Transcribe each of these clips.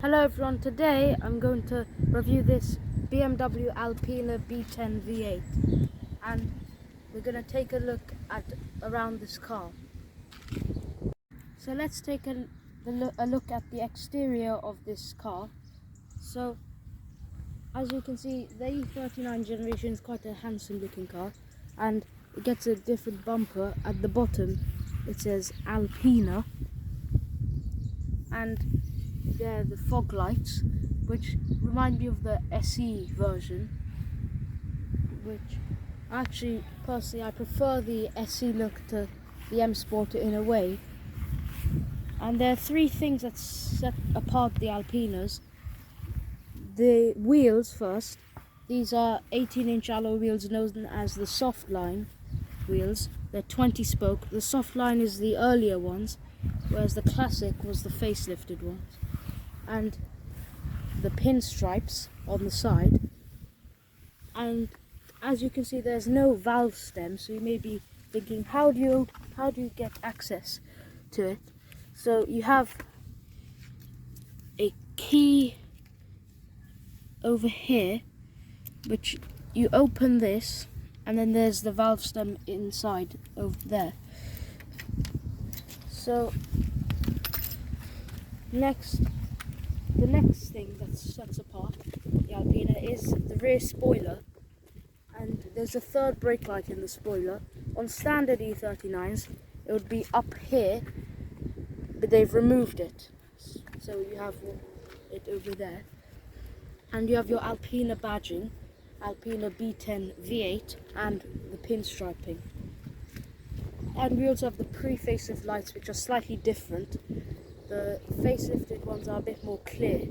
Hello everyone, today I'm going to review this BMW Alpina B10 V8 and we're going to take a look at around this car. So let's take a look at the exterior of this car. So as you can see, the e39 generation is quite a handsome looking car and it gets a different bumper. At the bottom it says Alpina and they're the fog lights, which remind me of the SE version, which actually personally I prefer the SE look to the M Sport in a way. And there are three things that set apart the Alpinas. The wheels first. These are 18-inch alloy wheels known as the soft line wheels. They're 20 spoke. The soft line is the earlier ones, whereas the classic was the facelifted ones. And the pinstripes on the side, and as you can see there's no valve stem, so you may be thinking how do you get access to it. So you have a key over here which you open this, and then there's the valve stem inside over there. So the next thing that sets apart the Alpina is the rear spoiler, and there's a third brake light in the spoiler. On standard E39s it would be up here, but they've removed it, so you have it over there. And you have your Alpina badging, Alpina B10 V8, and the pinstriping. And we also have the pre-facelift lights, which are slightly different. The facelifted ones are a bit more clear.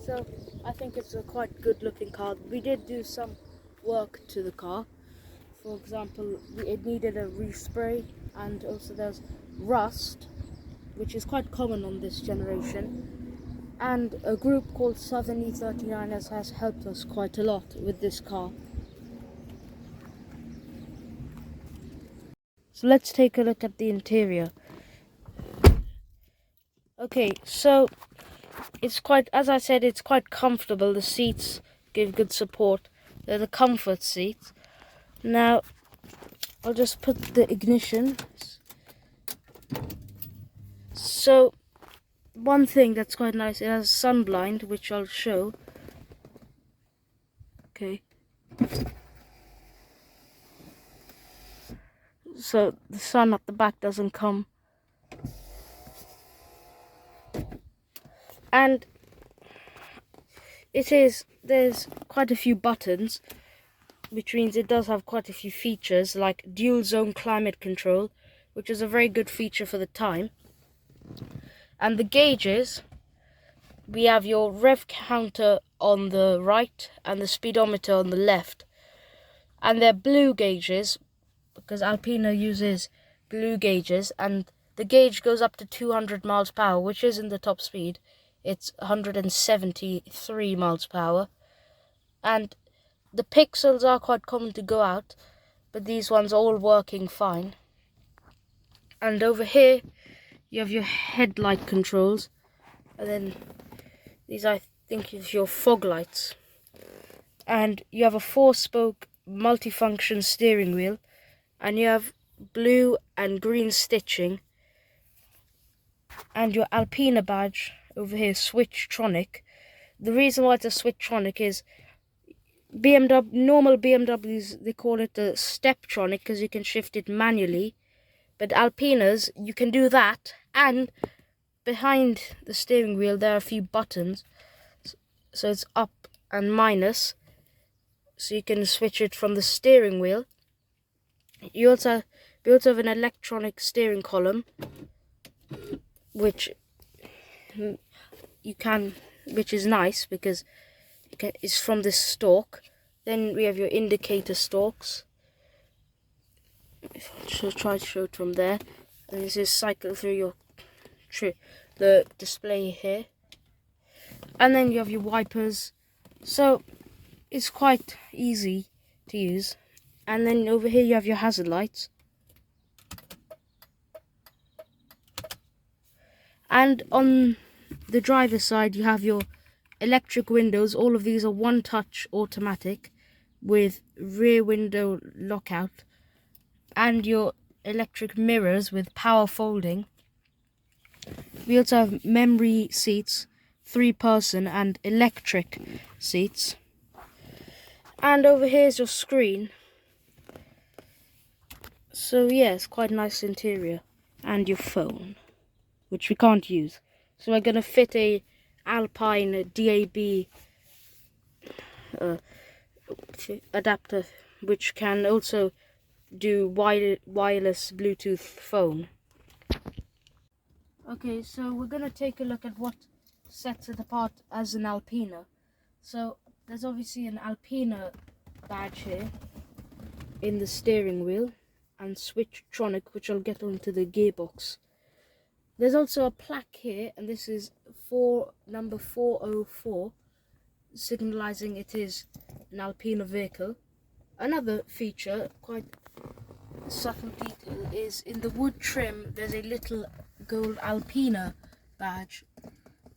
So I think it's a quite good looking car. We did do some work to the car. For example, it needed a respray, and also there's rust, which is quite common on this generation. And a group called Southern E39 has helped us quite a lot with this car. So let's take a look at the interior. Okay, so it's quite, as I said, it's quite comfortable. The seats give good support. They're the comfort seats. Now, I'll just put the ignition. So, one thing that's quite nice, it has sun blind, which I'll show. Okay. So, the sun at the back doesn't come. And there's quite a few buttons, which means it does have quite a few features, like dual zone climate control, which is a very good feature for the time. And the gauges, we have your rev counter on the right and the speedometer on the left. And they're blue gauges, because Alpina uses blue gauges, and the gauge goes up to 200 miles per hour, which isn't the top speed. It's 173 miles per hour. And the pixels are quite common to go out, but these ones are all working fine. And over here you have your headlight controls, and then these I think is your fog lights. And you have a 4-spoke multifunction steering wheel, and you have blue and green stitching, and your Alpina badge over here, Switchtronic. The reason why it's a Switchtronic is normal BMWs, they call it a Steptronic because you can shift it manually, but Alpinas, you can do that, and behind the steering wheel there are a few buttons, so it's up and minus, so you can switch it from the steering wheel. We also have an electronic steering column, which is nice because it's from this stalk. Then we have your indicator stalks. If I should try to show it from there, and this is cycle through the display here. And then you have your wipers, so it's quite easy to use. And then over here you have your hazard lights. And on the driver's side, you have your electric windows. All of these are one-touch automatic with rear window lockout, and your electric mirrors with power folding. We also have memory seats, 3-person, and electric seats. And over here is your screen. So yeah, it's quite a nice interior. And your phone, which we can't use. So we're going to fit a Alpine DAB adapter, which can also do wireless Bluetooth phone. Okay, so we're going to take a look at what sets it apart as an Alpina. So there's obviously an Alpina badge here in the steering wheel, and Switchtronic, which I'll get onto the gearbox. There's also a plaque here, and this is number 404, signalizing it is an Alpina vehicle. Another feature, quite subtle detail, is in the wood trim there's a little gold Alpina badge,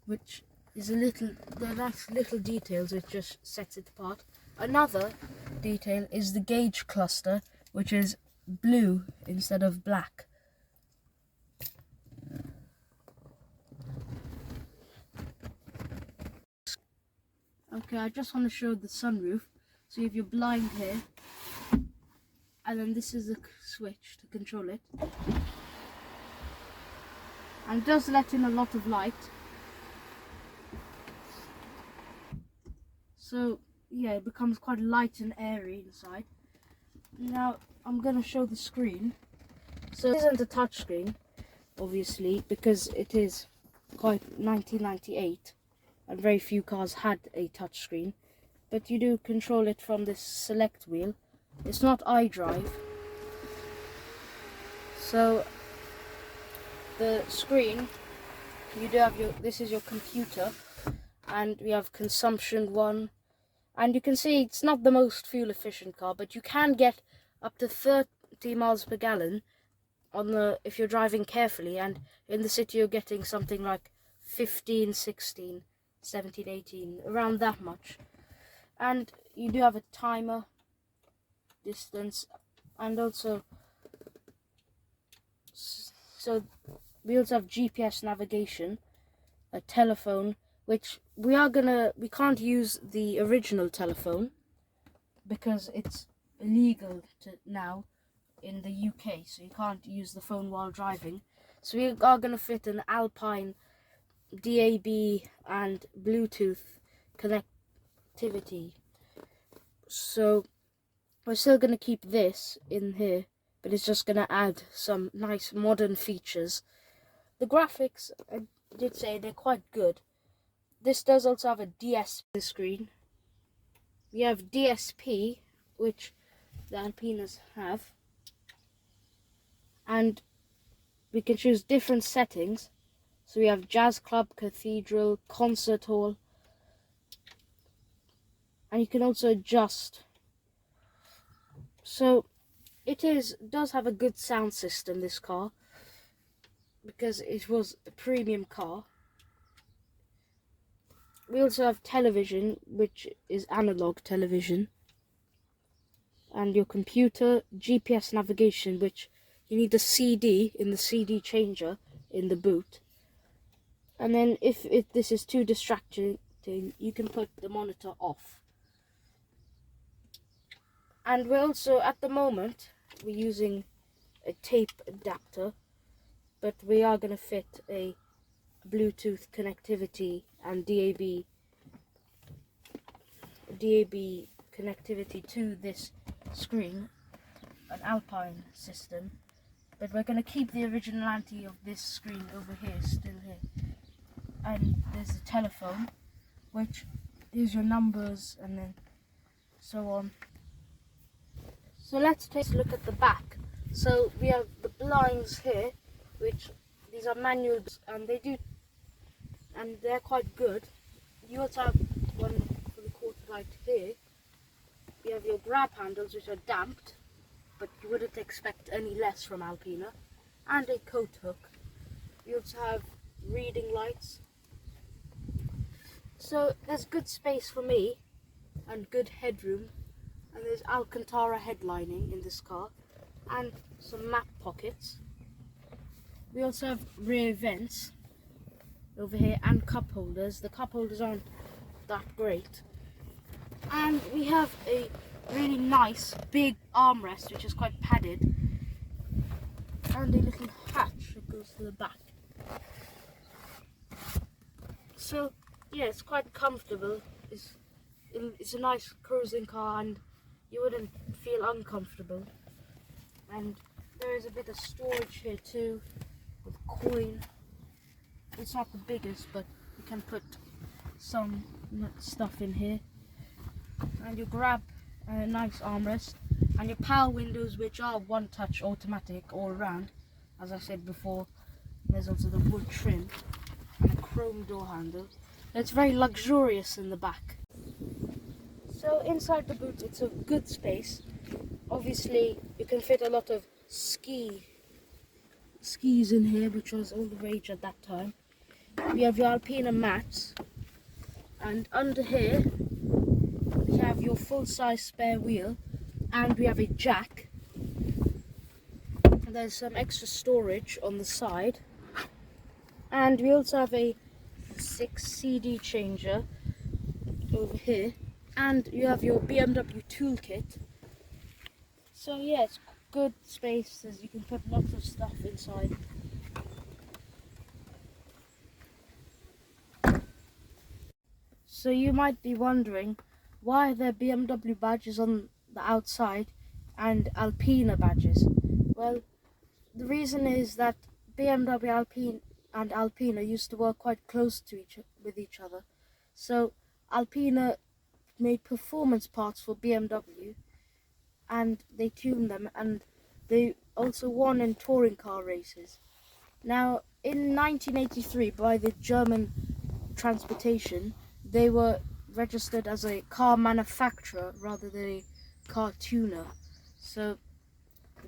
which is they're nice little details which just sets it apart. Another detail is the gauge cluster, which is blue instead of black. Okay, I just want to show the sunroof. So you have your blind here, and then this is the switch to control it. And it does let in a lot of light. So yeah, it becomes quite light and airy inside. Now I'm going to show the screen. So it isn't a touch screen, obviously, because it is quite 1998 and very few cars had a touch screen. But you do control it from this select wheel. It's not iDrive. So the screen, you do have this is your computer, and we have consumption 1, and you can see it's not the most fuel efficient car, but you can get up to 30 miles per gallon if you're driving carefully, and in the city you're getting something like 15, 16, 17, 18, around that much. And you do have a timer, distance, and also so we also have GPS navigation, a telephone, which we can't use the original telephone because it's illegal now in the UK, so you can't use the phone while driving. So we are going to fit an Alpine DAB and Bluetooth connectivity. So we're still going to keep this in here, but it's just going to add some nice modern features. The graphics, I did say, they're quite good. This does also have a DSP screen. We have DSP, which the Alpinas have, and we can choose different settings. So we have jazz club, cathedral, concert hall, and you can also adjust. So it does have a good sound system, this car, because it was a premium car. We also have television, which is analog television, and your computer, GPS navigation, which you need a CD in the CD changer in the boot. And then if this is too distracting, you can put the monitor off. And we're also, at the moment, we're using a tape adapter, but we are going to fit a Bluetooth connectivity and DAB connectivity to this screen, an Alpine system. But we're going to keep the originality of this screen over here, still here. And there's a telephone, which is your numbers and then so on. So let's take a look at the back. So we have the blinds here, which these are manual, and they're quite good. You also have one for the quarter light here. You have your grab handles, which are damped, but you wouldn't expect any less from Alpina, and a coat hook. You also have reading lights, So there's good space for me and good headroom, and there's Alcantara headlining in this car and some map pockets. We also have rear vents over here and cup holders. The cup holders aren't that great. And we have a really nice big armrest which is quite padded, and a little hatch that goes to the back. So yeah, it's quite comfortable. It's a nice cruising car and you wouldn't feel uncomfortable. And there is a bit of storage here too, with coin. It's not the biggest, but you can put some stuff in here. And you grab a nice armrest and your power windows, which are one touch automatic all around. As I said before, there's also the wood trim and a chrome door handle. It's very luxurious in the back. So inside the boot it's a good space. Obviously you can fit a lot of skis in here, which was all the rage at that time. We have your Alpina mats, and under here we have your full-size spare wheel, and we have a jack. There's some extra storage on the side, and we also have a 6 CD changer over here, and you have your BMW toolkit. So yeah, it's good space, as you can put lots of stuff inside. So you might be wondering, why are there BMW badges on the outside and Alpina badges? Well, the reason is that BMW Alpine and Alpina used to work quite close to with each other. So Alpina made performance parts for BMW, and they tuned them, and they also won in touring car races. Now, in 1983, by the German transportation, they were registered as a car manufacturer rather than a car tuner. So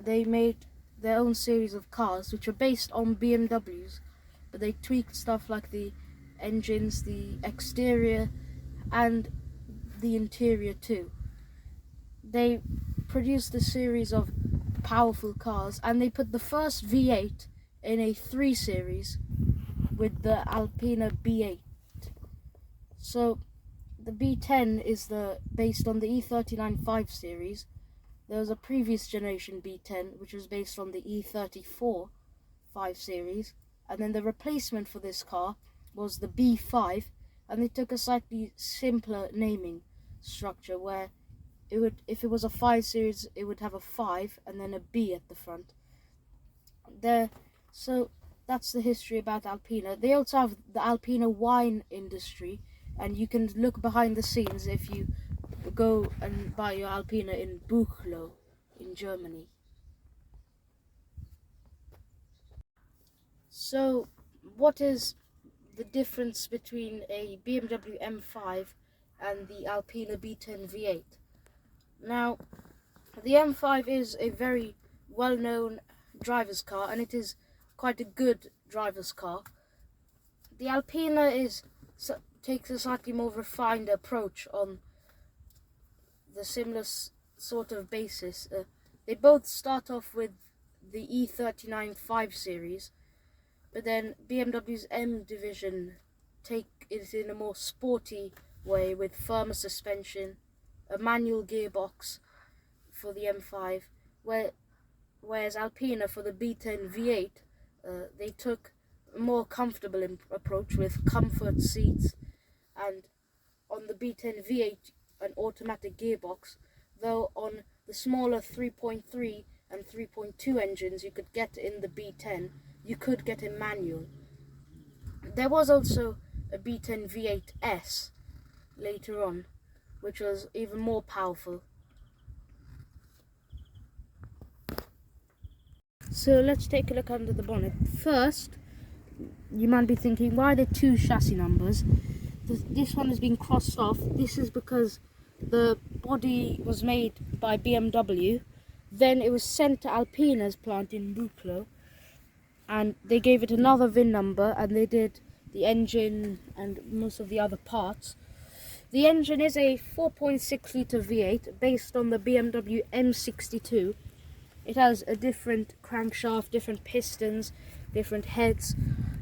they made their own series of cars which are based on BMWs, but they tweaked stuff like the engines, the exterior, and the interior too. They produced a series of powerful cars, and they put the first V8 in a 3 Series with the Alpina B8. So the B10 is based on the e39 5 Series. There was a previous generation B10 which was based on the e34 5 Series, and then the replacement for this car was the B5, and they took a slightly simpler naming structure where it would, if it was a 5 Series, it would have a 5 and then a B at the front. So that's the history about Alpina. They also have the Alpina wine industry, and you can look behind the scenes if you go and buy your Alpina in Buchloe in Germany. So what is the difference between a BMW M5 and the Alpina B10 V8? Now, the M5 is a very well-known driver's car, and it is quite a good driver's car. The Alpina takes a slightly more refined approach on the similar sort of basis. They both start off with the e39 5 Series, but then BMW's M division take it in a more sporty way with firmer suspension, a manual gearbox for the M5, whereas Alpina for the B10 V8, they took a more comfortable approach with comfort seats, and on the B10 V8 an automatic gearbox, though on the smaller 3.3 and 3.2 engines you could get in the B10, you could get a manual. There was also a B10 V8S later on, which was even more powerful. So let's take a look under the bonnet. First, you might be thinking, why are there 2 chassis numbers? This one has been crossed off. This is because the body was made by BMW, then it was sent to Alpina's plant in Buchloe, and they gave it another VIN number, and they did the engine and most of the other parts. The engine is a 4.6 litre V8 based on the BMW M62. It has a different crankshaft, different pistons, different heads,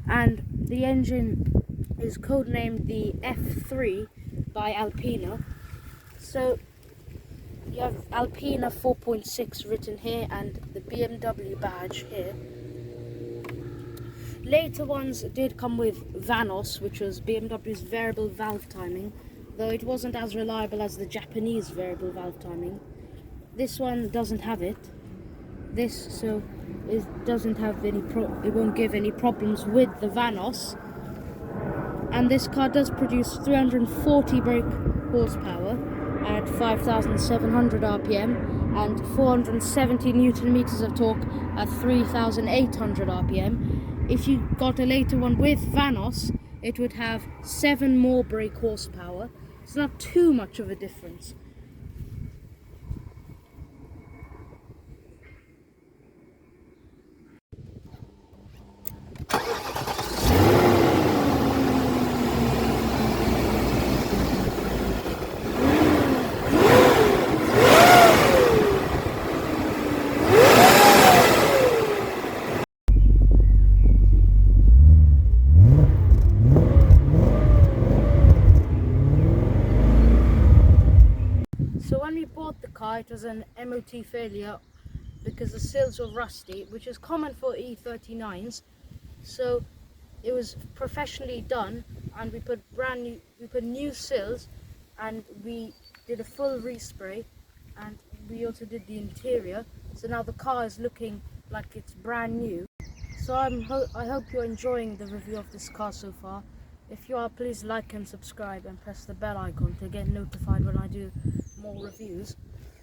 and the engine is codenamed the F3 by Alpina. So you have Alpina 4.6 written here and the BMW badge here. Later ones did come with Vanos, which was BMW's variable valve timing, though it wasn't as reliable as the Japanese variable valve timing. This one doesn't have it. It doesn't have any it won't give any problems with the Vanos. And this car does produce 340 brake horsepower at 5,700 RPM and 470 Newton meters of torque at 3,800 RPM. If you got a later one with Vanos, it would have 7 more brake horsepower. It's not too much of a difference. So when we bought the car, it was an MOT failure because the sills were rusty, which is common for e39s. So it was professionally done, and we put new sills, and we did a full respray, and we also did the interior. So now the car is looking like it's brand new. So I hope you're enjoying the review of this car so far. If you are, please like and subscribe and press the bell icon to get notified when I do more reviews.